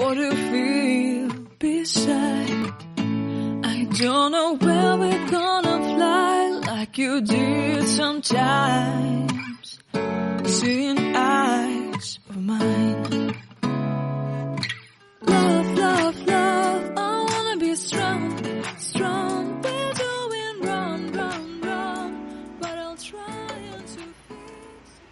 what you feel beside. I don't know where we're gonna fly like you did sometimes. Seeing eyes of mine. Love, love, love, I wanna be strong, strong. We're doing wrong, wrong, wrong, but I'll try to fix it.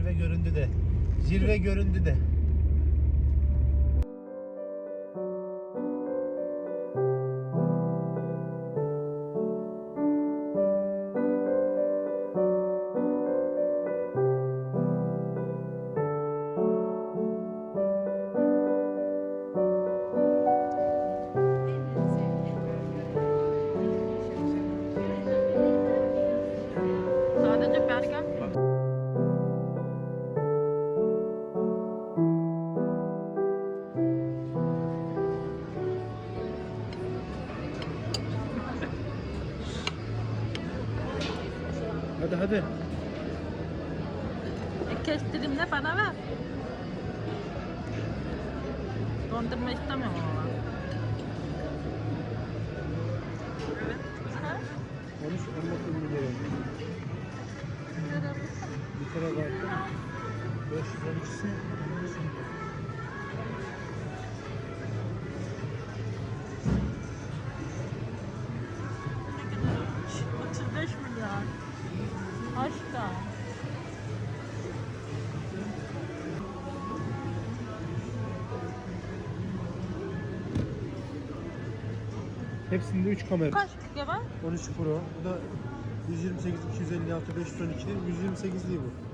Zirve göründü de. Zirve göründü de. Sadece Bergen mi? Hadi hadi. Kestireyim de bana ver. Dondurma istemiyorum ama. Evet. Ha? 13 19 milyon. Bir kere baktım. 512'si. Ne kadarmış? 35 milyar. Aşkım. Hepsinde 3 kamera. Kaç giga var? 13 Pro. Bu da 128, 256, 512, 128 değil bu.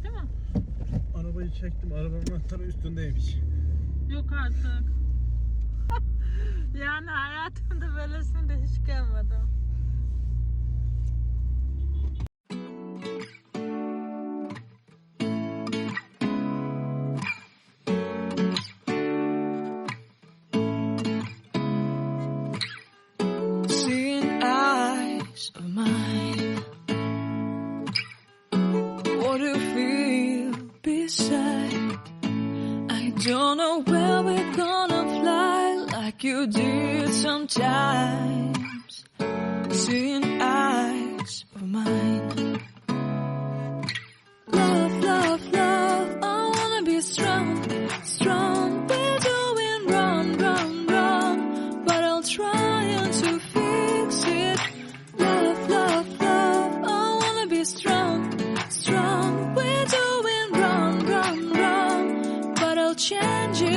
Değil mi? Arabayı çektim. Arabanın anahtarı üstündeymiş. Yok artık. Yani hayatımda böylesini de hiç görmedim. Seeing eyes of mine, what do you feel beside? I don't know where we're gonna fly like you did sometimes. Seeing eyes of mine. Love, love, love, I wanna be strong, strong. We're doing wrong, wrong, wrong, but I'll try to fix it. Love, love, love, I wanna be strong, strong. We're doing wrong, wrong, wrong, but I'll change it.